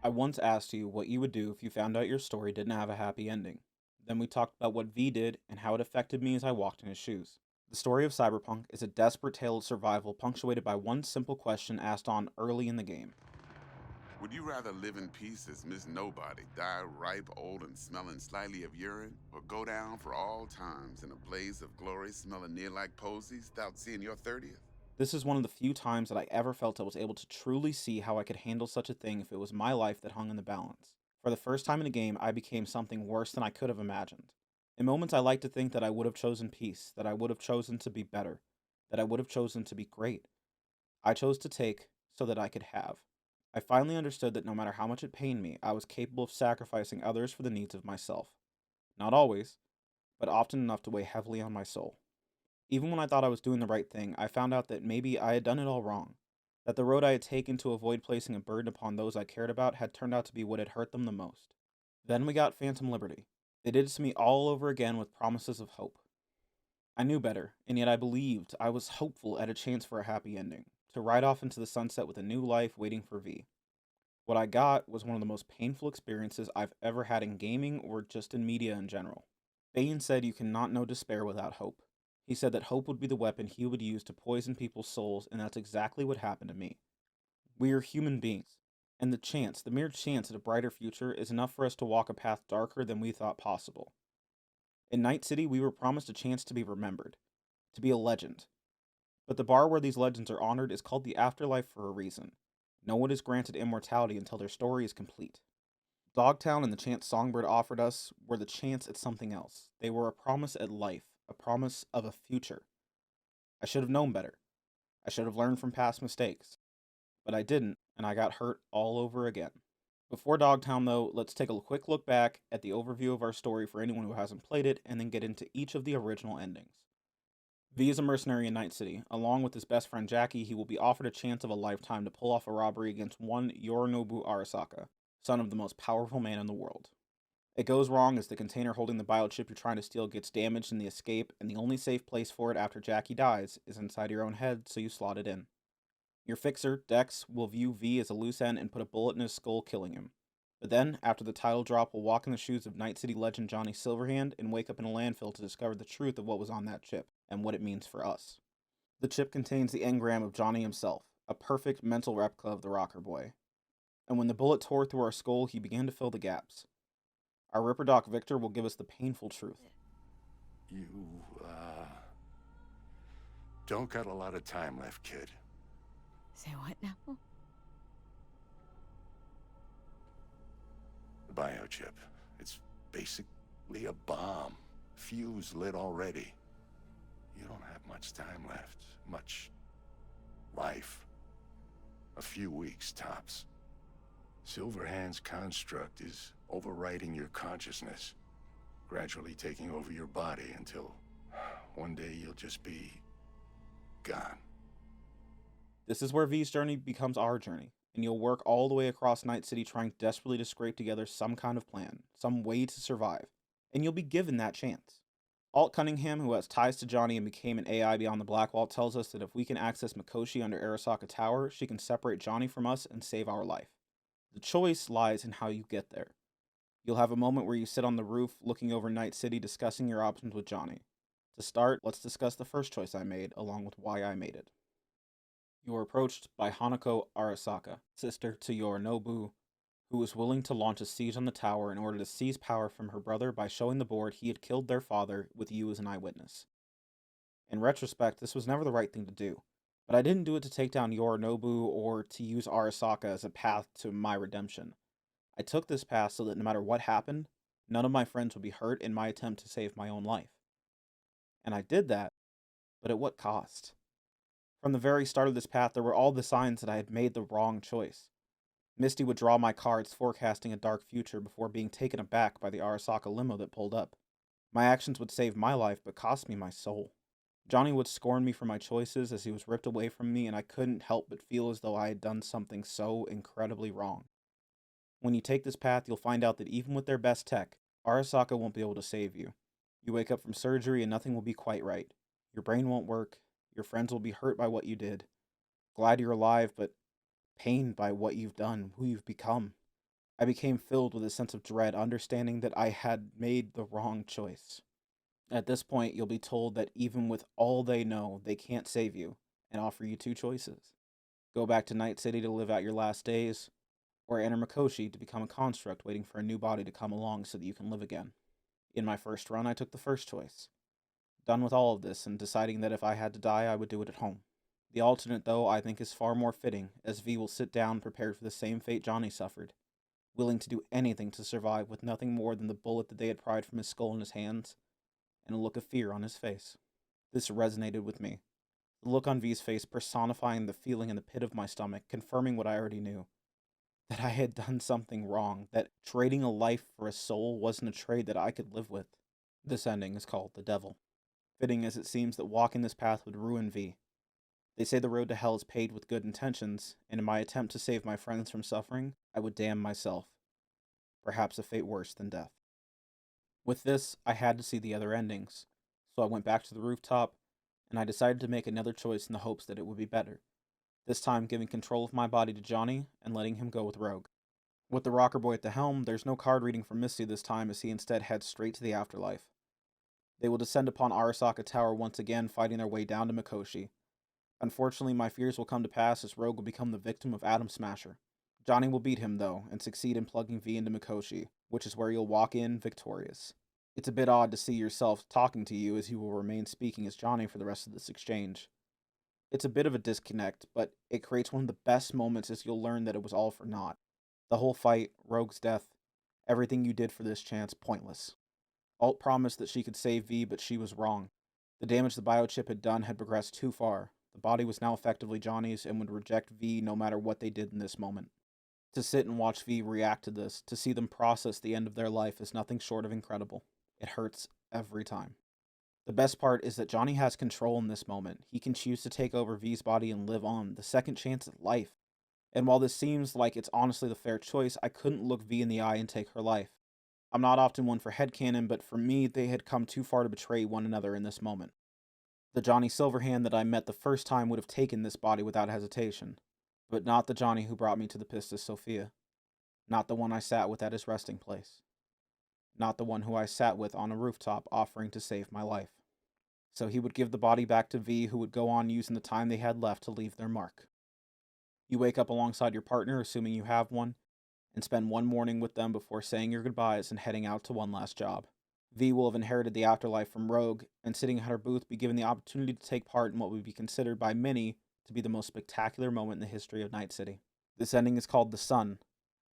I once asked you what you would do if you found out your story didn't have a happy ending. Then we talked about what V did and how it affected me as I walked in his shoes. The story of Cyberpunk is a desperate tale of survival punctuated by one simple question asked on early in the game. Would you rather live in peace as Miss Nobody, die ripe, old, and smelling slightly of urine, or go down for all times in a blaze of glory smelling near like posies without seeing your 30th? This is one of the few times that I ever felt I was able to truly see how I could handle such a thing if it was my life that hung in the balance. For the first time in a game, I became something worse than I could have imagined. In moments, I like to think that I would have chosen peace, that I would have chosen to be better, that I would have chosen to be great. I chose to take so that I could have. I finally understood that no matter how much it pained me, I was capable of sacrificing others for the needs of myself. Not always, but often enough to weigh heavily on my soul. Even when I thought I was doing the right thing, I found out that maybe I had done it all wrong. That the road I had taken to avoid placing a burden upon those I cared about had turned out to be what had hurt them the most. Then we got Phantom Liberty. They did it to me all over again with promises of hope. I knew better, and yet I believed I was hopeful at a chance for a happy ending, to ride off into the sunset with a new life waiting for V. What I got was one of the most painful experiences I've ever had in gaming or just in media in general. Bane said you cannot know despair without hope. He said that hope would be the weapon he would use to poison people's souls, and that's exactly what happened to me. We are human beings, and the mere chance at a brighter future is enough for us to walk a path darker than we thought possible. In Night City, we were promised a chance to be remembered, to be a legend. But the bar where these legends are honored is called the afterlife for a reason. No one is granted immortality until their story is complete. Dogtown and the chance Songbird offered us were the chance at something else. They were a promise at life, a promise of a future. I should have known better. I should have learned from past mistakes. But I didn't, and I got hurt all over again. Before Dogtown, though, let's take a quick look back at the overview of our story for anyone who hasn't played it, and then get into each of the original endings. V is a mercenary in Night City. Along with his best friend Jackie, he will be offered a chance of a lifetime to pull off a robbery against one Yorinobu Arasaka, son of the most powerful man in the world. It goes wrong as the container holding the biochip you're trying to steal gets damaged in the escape, and the only safe place for it after Jackie dies is inside your own head, so you slot it in. Your fixer, Dex, will view V as a loose end and put a bullet in his skull, killing him. But then, after the title drop, will walk in the shoes of Night City legend Johnny Silverhand and wake up in a landfill to discover the truth of what was on that chip, and what it means for us. The chip contains the engram of Johnny himself, a perfect mental replica of the Rocker Boy. And when the bullet tore through our skull, he began to fill the gaps. Our Ripper Doc Victor will give us the painful truth. You, don't got a lot of time left, kid. Say what now? The biochip. It's basically a bomb. Fuse lit already. You don't have much time left. Much life. A few weeks, tops. Silverhand's construct is overriding your consciousness, gradually taking over your body until one day you'll just be gone. This is where V's journey becomes our journey, and you'll work all the way across Night City trying desperately to scrape together some kind of plan, some way to survive, and you'll be given that chance. Alt Cunningham, who has ties to Johnny and became an AI beyond the Blackwall, tells us that if we can access Mikoshi under Arasaka Tower, she can separate Johnny from us and save our life. The choice lies in how you get there. You'll have a moment where you sit on the roof looking over Night City discussing your options with Johnny. To start, let's discuss the first choice I made, along with why I made it. You are approached by Hanako Arasaka, sister to Yorinobu, who was willing to launch a siege on the tower in order to seize power from her brother by showing the board he had killed their father with you as an eyewitness. In retrospect, this was never the right thing to do, but I didn't do it to take down Yorinobu or to use Arasaka as a path to my redemption. I took this path so that no matter what happened, none of my friends would be hurt in my attempt to save my own life. And I did that, but at what cost? From the very start of this path, there were all the signs that I had made the wrong choice. Misty would draw my cards forecasting a dark future before being taken aback by the Arasaka limo that pulled up. My actions would save my life, but cost me my soul. Johnny would scorn me for my choices as he was ripped away from me, and I couldn't help but feel as though I had done something so incredibly wrong. When you take this path, you'll find out that even with their best tech, Arasaka won't be able to save you. You wake up from surgery and nothing will be quite right. Your brain won't work, your friends will be hurt by what you did. Glad you're alive, but pained by what you've done, who you've become. I became filled with a sense of dread, understanding that I had made the wrong choice. At this point, you'll be told that even with all they know, they can't save you, and offer you two choices. Go back to Night City to live out your last days, or enter Mikoshi to become a construct waiting for a new body to come along so that you can live again. In my first run, I took the first choice. Done with all of this, and deciding that if I had to die, I would do it at home. The alternate, though, I think is far more fitting, as V will sit down prepared for the same fate Johnny suffered, willing to do anything to survive with nothing more than the bullet that they had pried from his skull in his hands, and a look of fear on his face. This resonated with me. The look on V's face personifying the feeling in the pit of my stomach, confirming what I already knew. That I had done something wrong, that trading a life for a soul wasn't a trade that I could live with. This ending is called The Devil. Fitting as it seems that walking this path would ruin V. They say the road to hell is paved with good intentions, and in my attempt to save my friends from suffering, I would damn myself. Perhaps a fate worse than death. With this, I had to see the other endings, so I went back to the rooftop, and I decided to make another choice in the hopes that it would be better. This time giving control of my body to Johnny and letting him go with Rogue. With the rocker boy at the helm, there's no card reading from Misty this time as he instead heads straight to the afterlife. They will descend upon Arasaka Tower once again, fighting their way down to Mikoshi. Unfortunately, my fears will come to pass as Rogue will become the victim of Atom Smasher. Johnny will beat him, though, and succeed in plugging V into Mikoshi, which is where you'll walk in victorious. It's a bit odd to see yourself talking to you as you will remain speaking as Johnny for the rest of this exchange. It's a bit of a disconnect, but it creates one of the best moments as you'll learn that it was all for naught. The whole fight, Rogue's death, everything you did for this chance, pointless. Alt promised that she could save V, but she was wrong. The damage the biochip had done had progressed too far. The body was now effectively Johnny's and would reject V no matter what they did in this moment. To sit and watch V react to this, to see them process the end of their life, is nothing short of incredible. It hurts every time. The best part is that Johnny has control in this moment. He can choose to take over V's body and live on, the second chance at life. And while this seems like it's honestly the fair choice, I couldn't look V in the eye and take her life. I'm not often one for headcanon, but for me, they had come too far to betray one another in this moment. The Johnny Silverhand that I met the first time would have taken this body without hesitation, but not the Johnny who brought me to the Pistis Sophia. Not the one I sat with at his resting place. Not the one who I sat with on a rooftop offering to save my life. So he would give the body back to V, who would go on using the time they had left to leave their mark. You wake up alongside your partner, assuming you have one, and spend one morning with them before saying your goodbyes and heading out to one last job. V will have inherited the afterlife from Rogue, and sitting at her booth be given the opportunity to take part in what would be considered by many to be the most spectacular moment in the history of Night City. This ending is called The Sun,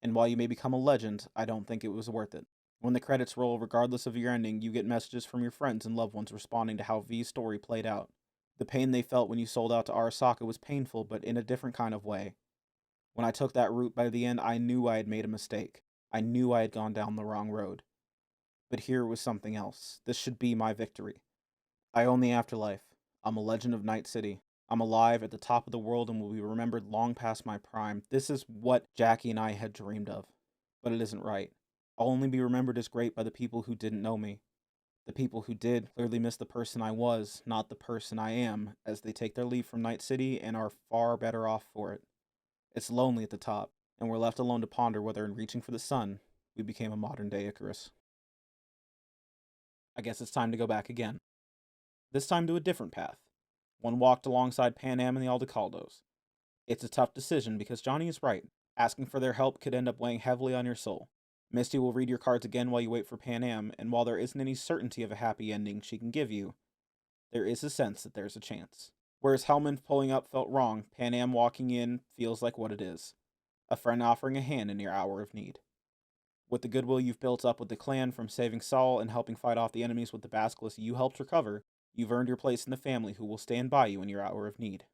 and while you may become a legend, I don't think it was worth it. When the credits roll, regardless of your ending, you get messages from your friends and loved ones responding to how V's story played out. The pain they felt when you sold out to Arasaka was painful, but in a different kind of way. When I took that route by the end, I knew I had made a mistake. I knew I had gone down the wrong road. But here was something else. This should be my victory. I own the afterlife. I'm a legend of Night City. I'm alive at the top of the world and will be remembered long past my prime. This is what Jackie and I had dreamed of. But it isn't right. I'll only be remembered as great by the people who didn't know me. The people who did clearly miss the person I was, not the person I am, as they take their leave from Night City and are far better off for it. It's lonely at the top, and we're left alone to ponder whether in reaching for the sun, we became a modern-day Icarus. I guess it's time to go back again. This time to a different path. One walked alongside Panem and the Aldecaldos. It's a tough decision because Johnny is right. Asking for their help could end up weighing heavily on your soul. Misty will read your cards again while you wait for Panem, and while there isn't any certainty of a happy ending she can give you, there is a sense that there's a chance. Whereas Hellman pulling up felt wrong, Panem walking in feels like what it is. A friend offering a hand in your hour of need. With the goodwill you've built up with the clan from saving Saul and helping fight off the enemies with the basilisk you helped recover, you've earned your place in the family who will stand by you in your hour of need.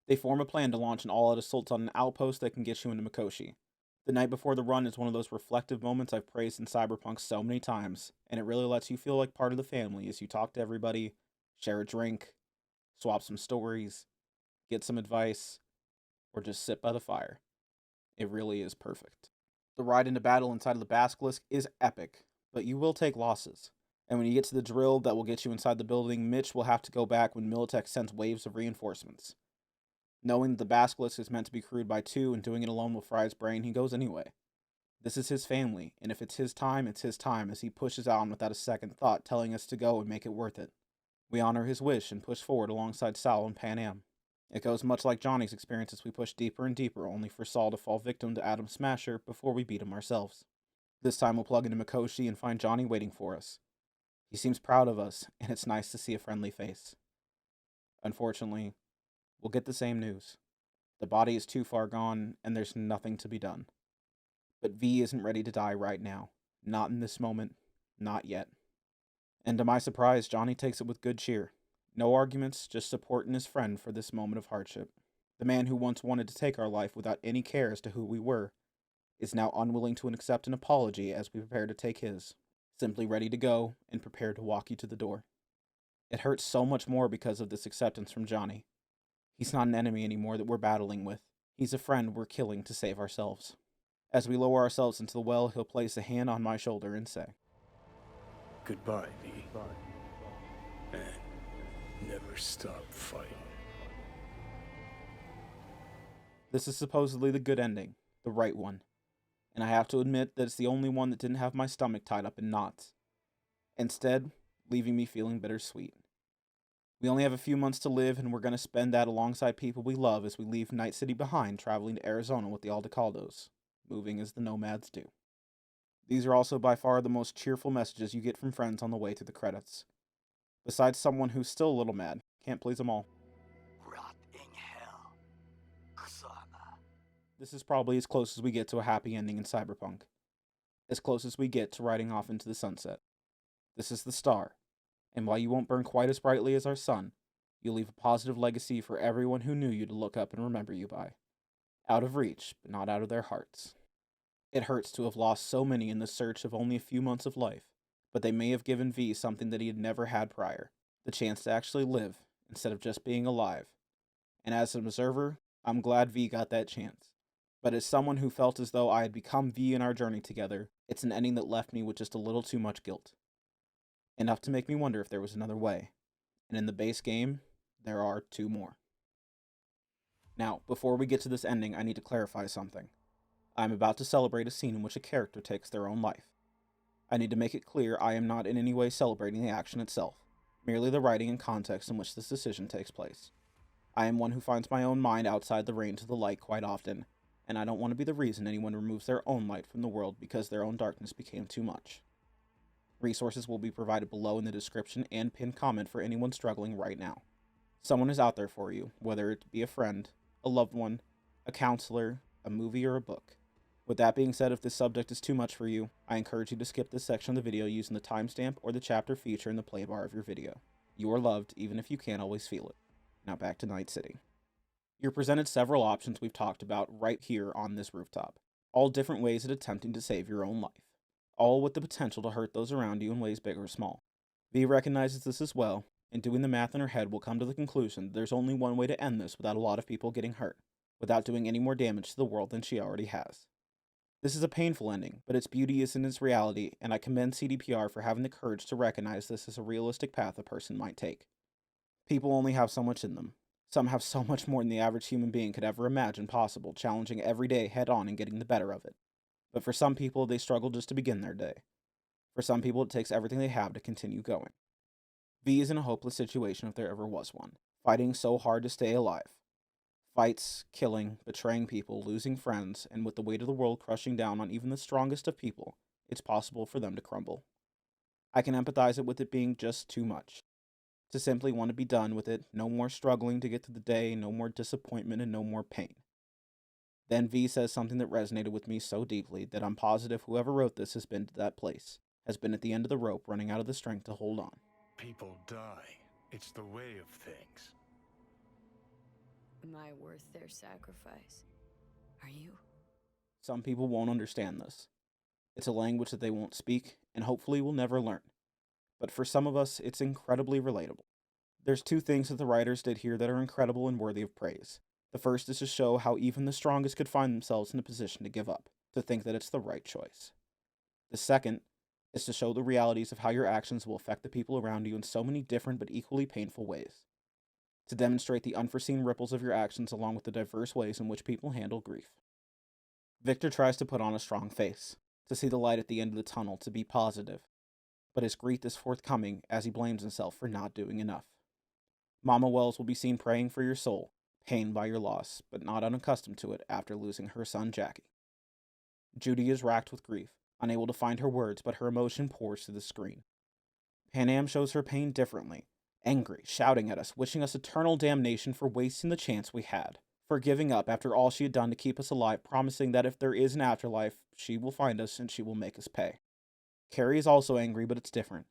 They form a plan to launch an all-out assault on an outpost that can get you into Mikoshi. The night before the run is one of those reflective moments I've praised in Cyberpunk so many times, and it really lets you feel like part of the family as you talk to everybody, share a drink, swap some stories, get some advice, or just sit by the fire. It really is perfect. The ride into battle inside of the basilisk is epic, but you will take losses. And when you get to the drill that will get you inside the building, Mitch will have to go back when Militech sends waves of reinforcements. Knowing that the basilisk is meant to be crewed by two and doing it alone will fry his brain, he goes anyway. This is his family, and if it's his time, it's his time, as he pushes on without a second thought, telling us to go and make it worth it. We honor his wish and push forward alongside Sal and Panem. It goes much like Johnny's experience as we push deeper and deeper, only for Saul to fall victim to Adam's smasher before we beat him ourselves. This time we'll plug into Mikoshi and find Johnny waiting for us. He seems proud of us, and it's nice to see a friendly face. Unfortunately, we'll get the same news. The body is too far gone, and there's nothing to be done. But V isn't ready to die right now. Not in this moment. Not yet. And to my surprise, Johnny takes it with good cheer. No arguments, just supporting his friend for this moment of hardship. The man who once wanted to take our life without any care as to who we were is now unwilling to accept an apology as we prepare to take his, simply ready to go and prepared to walk you to the door. It hurts so much more because of this acceptance from Johnny. He's not an enemy anymore that we're battling with. He's a friend we're killing to save ourselves. As we lower ourselves into the well, he'll place a hand on my shoulder and say, "Goodbye, V. And never stop fighting." This is supposedly the good ending, the right one. And I have to admit that it's the only one that didn't have my stomach tied up in knots. Instead, leaving me feeling bittersweet. We only have a few months to live, and we're going to spend that alongside people we love as we leave Night City behind, traveling to Arizona with the Aldecaldos, moving as the nomads do. These are also by far the most cheerful messages you get from friends on the way to the credits. Besides someone who's still a little mad, can't please them all. Rot in hell, Kusama. This is probably as close as we get to a happy ending in Cyberpunk. As close as we get to riding off into the sunset. This is the star, and while you won't burn quite as brightly as our sun, you'll leave a positive legacy for everyone who knew you to look up and remember you by. Out of reach, but not out of their hearts. It hurts to have lost so many in the search of only a few months of life, but they may have given V something that he had never had prior, the chance to actually live, instead of just being alive. And as an observer, I'm glad V got that chance. But as someone who felt as though I had become V in our journey together, it's an ending that left me with just a little too much guilt. Enough to make me wonder if there was another way. And in the base game, there are 2 more. Now, before we get to this ending, I need to clarify something. I'm about to celebrate a scene in which a character takes their own life. I need to make it clear I am not in any way celebrating the action itself, merely the writing and context in which this decision takes place. I am one who finds my own mind outside the range of the light quite often, and I don't want to be the reason anyone removes their own light from the world because their own darkness became too much. Resources will be provided below in the description and pinned comment for anyone struggling right now. Someone is out there for you, whether it be a friend, a loved one, a counselor, a movie, or a book. With that being said, if this subject is too much for you, I encourage you to skip this section of the video using the timestamp or the chapter feature in the play bar of your video. You are loved, even if you can't always feel it. Now back to Night City. You're presented several options we've talked about right here on this rooftop, all different ways at attempting to save your own life, all with the potential to hurt those around you in ways big or small. V recognizes this as well, and doing the math in her head will come to the conclusion that there's only one way to end this without a lot of people getting hurt, without doing any more damage to the world than she already has. This is a painful ending, but its beauty is in its reality, and I commend CDPR for having the courage to recognize this as a realistic path a person might take. People only have so much in them. Some have so much more than the average human being could ever imagine possible, challenging every day head-on and getting the better of it. But for some people, they struggle just to begin their day. For some people, it takes everything they have to continue going. V is in a hopeless situation if there ever was one, fighting so hard to stay alive. Fights, killing, betraying people, losing friends, and with the weight of the world crushing down on even the strongest of people, it's possible for them to crumble. I can empathize it with it being just too much. To simply want to be done with it, no more struggling to get through the day, no more disappointment, and no more pain. Then V says something that resonated with me so deeply that I'm positive whoever wrote this has been to that place, has been at the end of the rope running out of the strength to hold on. People die. It's the way of things. Am I worth their sacrifice? Are you? Some people won't understand this. It's a language that they won't speak, and hopefully will never learn. But for some of us, it's incredibly relatable. There's 2 things that the writers did here that are incredible and worthy of praise. The first is to show how even the strongest could find themselves in a position to give up, to think that it's the right choice. The second is to show the realities of how your actions will affect the people around you in so many different but equally painful ways. To demonstrate the unforeseen ripples of your actions along with the diverse ways in which people handle grief. Victor tries to put on a strong face, to see the light at the end of the tunnel, to be positive, but his grief is forthcoming as he blames himself for not doing enough. Mama Wells will be seen praying for your soul, pained by your loss, but not unaccustomed to it after losing her son Jackie. Judy is racked with grief, unable to find her words, but her emotion pours to the screen. Panem shows her pain differently, angry, shouting at us, wishing us eternal damnation for wasting the chance we had, for giving up after all she had done to keep us alive, promising that if there is an afterlife, she will find us and she will make us pay. Carrie is also angry, but it's different.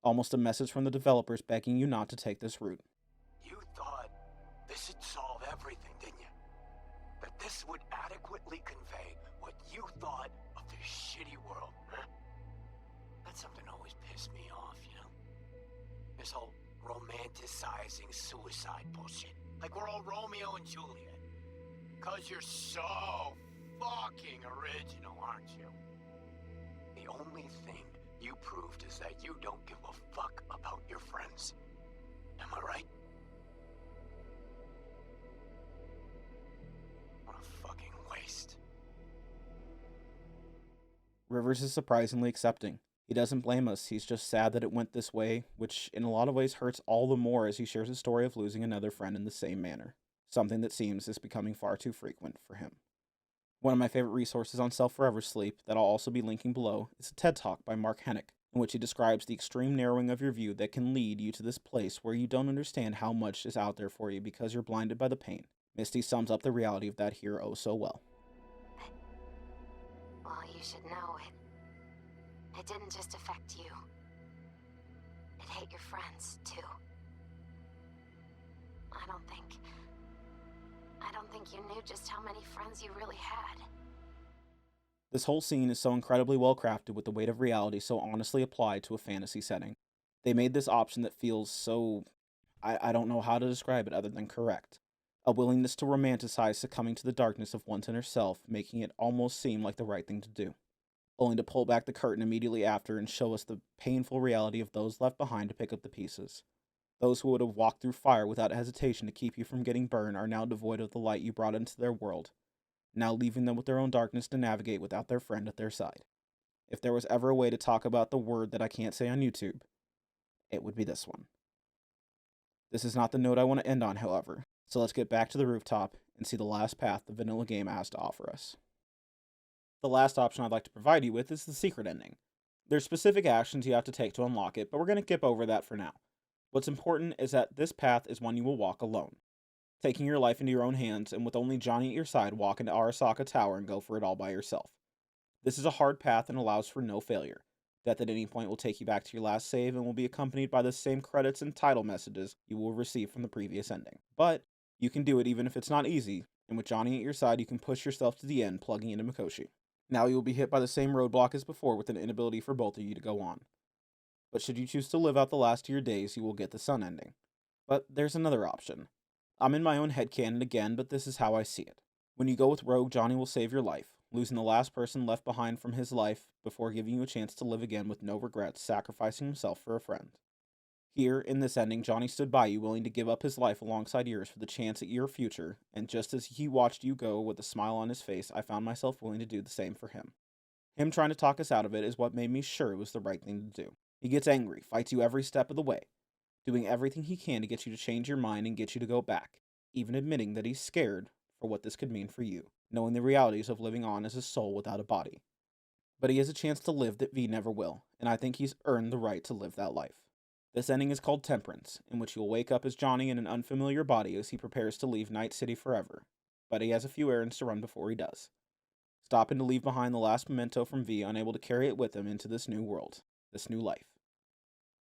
Almost a message from the developers begging you not to take this route. You thought this would solve everything, didn't you? That this would adequately convey what you thought of this shitty world, huh? That's something that always pissed me off, you know? This whole romanticizing suicide bullshit. Like we're all Romeo and Juliet. 'Cause you're so fucking original, aren't you? The only thing you proved is that you don't give a fuck about your friends. Am I right? What a fucking waste. Rivers is surprisingly accepting. He doesn't blame us, he's just sad that it went this way, which in a lot of ways hurts all the more as he shares his story of losing another friend in the same manner, something that seems is becoming far too frequent for him. One of my favorite resources on self-forever sleep that I'll also be linking below is a TED Talk by Mark Hanako, in which he describes the extreme narrowing of your view that can lead you to this place where you don't understand how much is out there for you because you're blinded by the pain. Misty sums up the reality of that here oh so well. Well, you should know it didn't just affect you. It hit your friends, too. I don't think you knew just how many friends you really had. This whole scene is so incredibly well crafted with the weight of reality so honestly applied to a fantasy setting. They made this option that feels so... I don't know how to describe it other than correct. A willingness to romanticize succumbing to the darkness of one's inner self, making it almost seem like the right thing to do. Only to pull back the curtain immediately after and show us the painful reality of those left behind to pick up the pieces. Those who would have walked through fire without hesitation to keep you from getting burned are now devoid of the light you brought into their world, now leaving them with their own darkness to navigate without their friend at their side. If there was ever a way to talk about the word that I can't say on YouTube, it would be this one. This is not the note I want to end on, however, so let's get back to the rooftop and see the last path the vanilla game has to offer us. The last option I'd like to provide you with is the secret ending. There's specific actions you have to take to unlock it, but we're going to skip over that for now. What's important is that this path is one you will walk alone, taking your life into your own hands and with only Johnny at your side, walk into Arasaka Tower and go for it all by yourself. This is a hard path and allows for no failure. Death at any point will take you back to your last save and will be accompanied by the same credits and title messages you will receive from the previous ending. But you can do it even if it's not easy, and with Johnny at your side you can push yourself to the end, plugging into Mikoshi. Now you will be hit by the same roadblock as before with an inability for both of you to go on. But should you choose to live out the last of your days, you will get the sun ending. But there's another option. I'm in my own headcanon again, but this is how I see it. When you go with Rogue, Johnny will save your life, losing the last person left behind from his life before giving you a chance to live again with no regrets, sacrificing himself for a friend. Here, in this ending, Johnny stood by you, willing to give up his life alongside yours for the chance at your future, and just as he watched you go with a smile on his face, I found myself willing to do the same for him. Him trying to talk us out of it is what made me sure it was the right thing to do. He gets angry, fights you every step of the way, doing everything he can to get you to change your mind and get you to go back, even admitting that he's scared for what this could mean for you, knowing the realities of living on as a soul without a body. But he has a chance to live that V never will, and I think he's earned the right to live that life. This ending is called Temperance, in which you'll wake up as Johnny in an unfamiliar body as he prepares to leave Night City forever, but he has a few errands to run before he does. Stopping to leave behind the last memento from V, unable to carry it with him into this new world, this new life.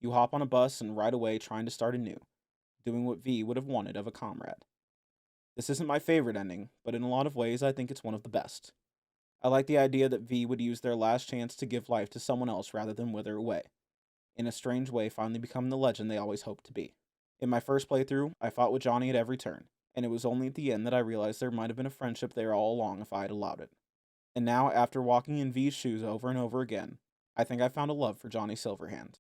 You hop on a bus and ride away trying to start anew, doing what V would have wanted of a comrade. This isn't my favorite ending, but in a lot of ways I think it's one of the best. I like the idea that V would use their last chance to give life to someone else rather than wither away, in a strange way finally becoming the legend they always hoped to be. In my first playthrough, I fought with Johnny at every turn, and it was only at the end that I realized there might have been a friendship there all along if I had allowed it. And now, after walking in V's shoes over and over again, I think I found a love for Johnny Silverhand,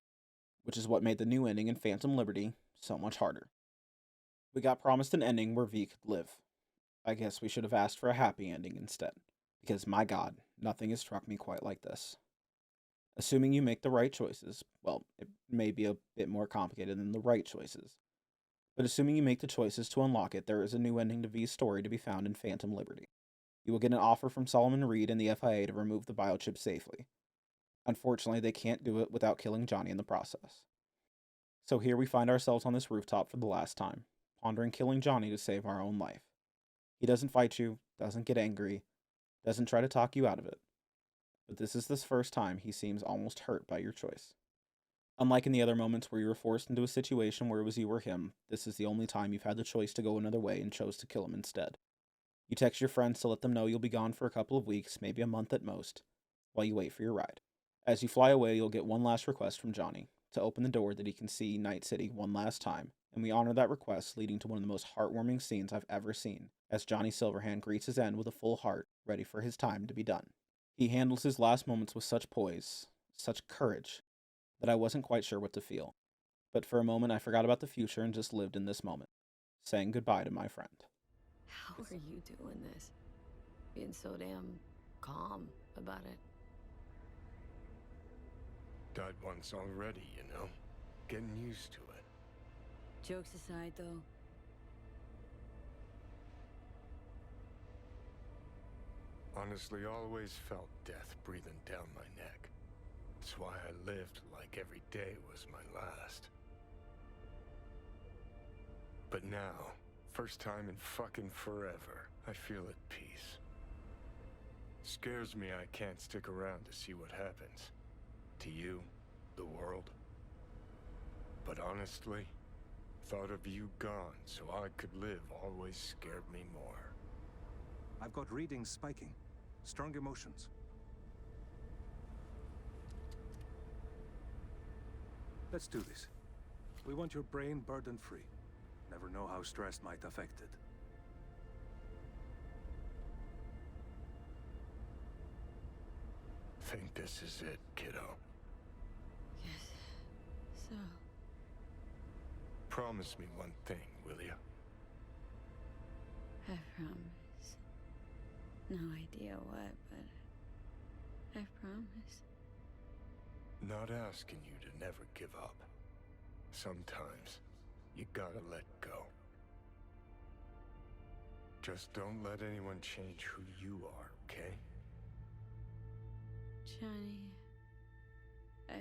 which is what made the new ending in Phantom Liberty so much harder. We got promised an ending where V could live. I guess we should have asked for a happy ending instead. Because my god, nothing has struck me quite like this. Assuming you make the right choices, well, it may be a bit more complicated than the right choices, but assuming you make the choices to unlock it, there is a new ending to V's story to be found in Phantom Liberty. You will get an offer from Solomon Reed and the FIA to remove the biochip safely. Unfortunately, they can't do it without killing Johnny in the process. So here we find ourselves on this rooftop for the last time, pondering killing Johnny to save our own life. He doesn't fight you, doesn't get angry, doesn't try to talk you out of it. But this is the first time he seems almost hurt by your choice. Unlike in the other moments where you were forced into a situation where it was you or him, this is the only time you've had the choice to go another way and chose to kill him instead. You text your friends to let them know you'll be gone for a couple of weeks, maybe a month at most, while you wait for your ride. As you fly away, you'll get one last request from Johnny, to open the door that he can see Night City one last time, and we honor that request, leading to one of the most heartwarming scenes I've ever seen, as Johnny Silverhand greets his end with a full heart, ready for his time to be done. He handles his last moments with such poise, such courage, that I wasn't quite sure what to feel. But for a moment I forgot about the future and just lived in this moment, saying goodbye to my friend. How are you doing this? Being so damn calm about it. Died once already, you know? Getting used to it. Jokes aside, though, Honestly, always felt death breathing down my neck. That's why I lived like every day was my last. But now, first time in fucking forever, I feel at peace. Scares me I can't stick around to see what happens. To you, the world. But honestly, thought of you gone so I could live always scared me more. I've got readings spiking. Strong emotions. Let's do this. We want your brain burden-free. Never know how stress might affect it. Think this is it, kiddo. yes. So, Promise me one thing, will ya? I promise. No idea what, but I promise. Not asking you to never give up. Sometimes, you gotta let go. Just don't let anyone change who you are, okay? Johnny, I've...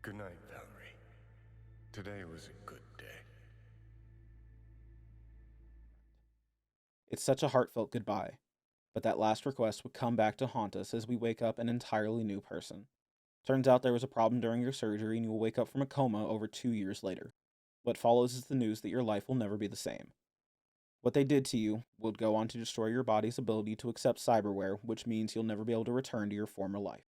Good night, Valerie. Today was a good day. It's such a heartfelt goodbye, but that last request would come back to haunt us as we wake up an entirely new person. Turns out there was a problem during your surgery and you will wake up from a coma over 2 years later. What follows is the news that your life will never be the same. What they did to you would go on to destroy your body's ability to accept cyberware, which means you'll never be able to return to your former life.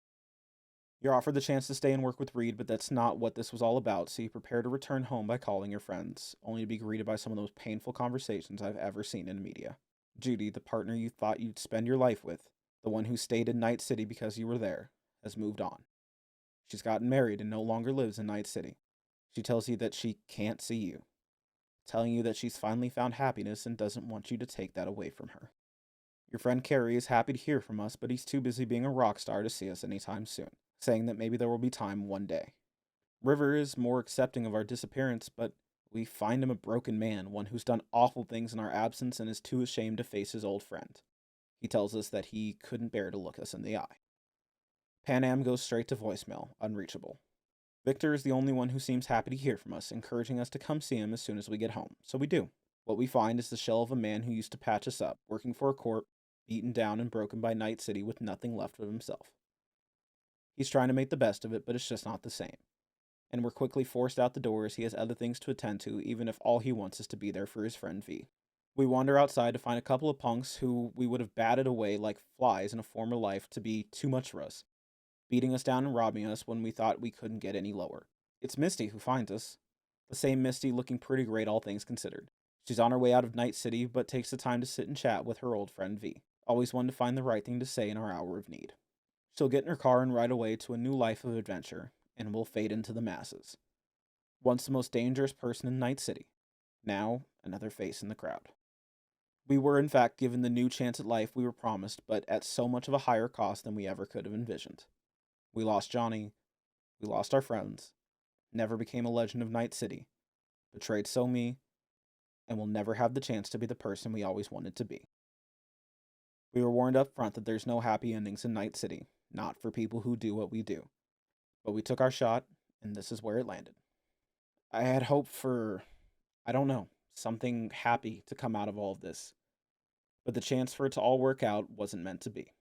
You're offered the chance to stay and work with Reed, but that's not what this was all about, so you prepare to return home by calling your friends, only to be greeted by some of the most painful conversations I've ever seen in media. Judy, the partner you thought you'd spend your life with, the one who stayed in Night City because you were there, has moved on. She's gotten married and no longer lives in Night City. She tells you that she can't see you, telling you that she's finally found happiness and doesn't want you to take that away from her. Your friend Carrie is happy to hear from us, but he's too busy being a rock star to see us anytime soon, saying that maybe there will be time one day. River is more accepting of our disappearance, but we find him a broken man, one who's done awful things in our absence and is too ashamed to face his old friend. He tells us that he couldn't bear to look us in the eye. Panem goes straight to voicemail, unreachable. Victor is the only one who seems happy to hear from us, encouraging us to come see him as soon as we get home, so we do. What we find is the shell of a man who used to patch us up, working for a corp, beaten down and broken by Night City with nothing left of himself. He's trying to make the best of it, but it's just not the same. And we're quickly forced out the door as he has other things to attend to, even if all he wants is to be there for his friend V. We wander outside to find a couple of punks who we would have batted away like flies in a former life to be too much for us, beating us down and robbing us when we thought we couldn't get any lower. It's Misty who finds us. The same Misty looking pretty great all things considered. She's on her way out of Night City, but takes the time to sit and chat with her old friend V. Always one to find the right thing to say in our hour of need. She'll get in her car and ride away to a new life of adventure, and will fade into the masses. Once the most dangerous person in Night City, now another face in the crowd. We were, in fact, given the new chance at life we were promised, but at so much of a higher cost than we ever could have envisioned. We lost Johnny, we lost our friends, never became a legend of Night City, betrayed So-Mi, and will never have the chance to be the person we always wanted to be. We were warned up front that there's no happy endings in Night City, not for people who do what we do. But we took our shot, and this is where it landed. I had hoped for, I don't know, something happy to come out of all of this, but the chance for it to all work out wasn't meant to be.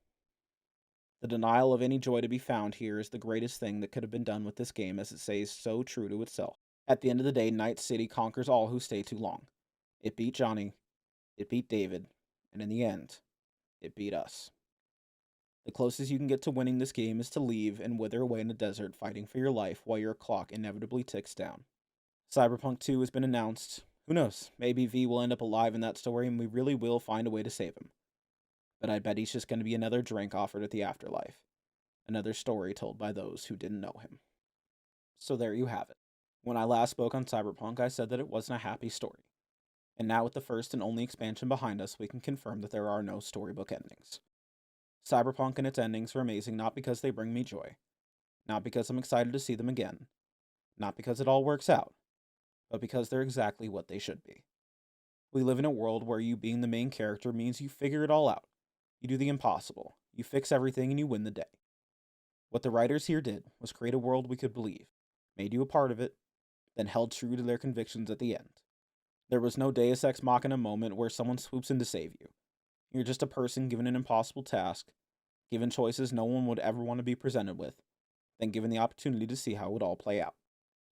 The denial of any joy to be found here is the greatest thing that could have been done with this game, as it stays so true to itself. At the end of the day, Night City conquers all who stay too long. It beat Johnny, it beat David, and in the end, it beat us. The closest you can get to winning this game is to leave and wither away in the desert fighting for your life while your clock inevitably ticks down. Cyberpunk 2 has been announced. Who knows, maybe V will end up alive in that story and we really will find a way to save him. But I bet he's just going to be another drink offered at the afterlife. Another story told by those who didn't know him. So there you have it. When I last spoke on Cyberpunk, I said that it wasn't a happy story. And now with the first and only expansion behind us, we can confirm that there are no storybook endings. Cyberpunk and its endings are amazing not because they bring me joy, not because I'm excited to see them again, not because it all works out, but because they're exactly what they should be. We live in a world where you being the main character means you figure it all out. You do the impossible. You fix everything and you win the day. What the writers here did was create a world we could believe, made you a part of it, then held true to their convictions at the end. There was no Deus Ex Machina moment where someone swoops in to save you. You're just a person given an impossible task, given choices no one would ever want to be presented with, then given the opportunity to see how it would all play out.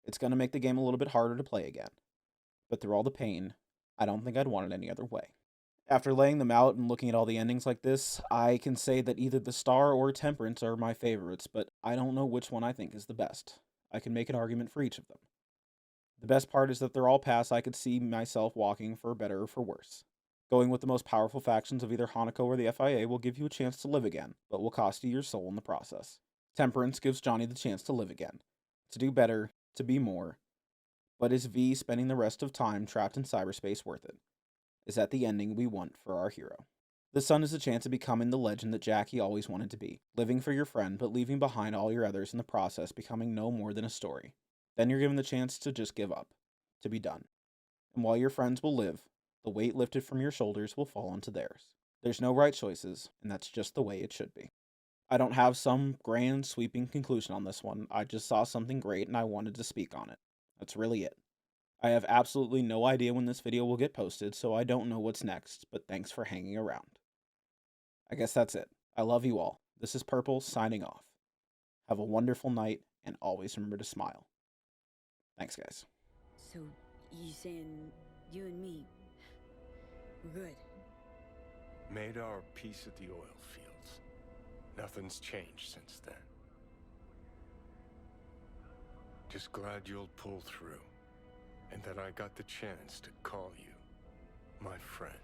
It's going to make the game a little bit harder to play again, but through all the pain, I don't think I'd want it any other way. After laying them out and looking at all the endings like this, I can say that either the Star or Temperance are my favorites, but I don't know which one I think is the best. I can make an argument for each of them. The best part is that they're all paths I could see myself walking for better or for worse. Going with the most powerful factions of either Hanako or the FIA will give you a chance to live again, but will cost you your soul in the process. Temperance gives Johnny the chance to live again, to do better, to be more. But is V spending the rest of time trapped in cyberspace worth it? Is that the ending we want for our hero? The Sun is a chance of becoming the legend that Jackie always wanted to be, living for your friend but leaving behind all your others in the process, becoming no more than a story. Then you're given the chance to just give up, to be done. And while your friends will live, the weight lifted from your shoulders will fall onto theirs. There's no right choices, and that's just the way it should be. I don't have some grand, sweeping conclusion on this one. I just saw something great and I wanted to speak on it. That's really it. I have absolutely no idea when this video will get posted, so I don't know what's next, but thanks for hanging around. I guess that's it. I love you all. This is Purple, signing off. Have a wonderful night, and always remember to smile. Thanks, guys. So, you saying you and me, we're good? Made our peace at the oil fields. Nothing's changed since then. Just glad you'll pull through, and that I got the chance to call you my friend.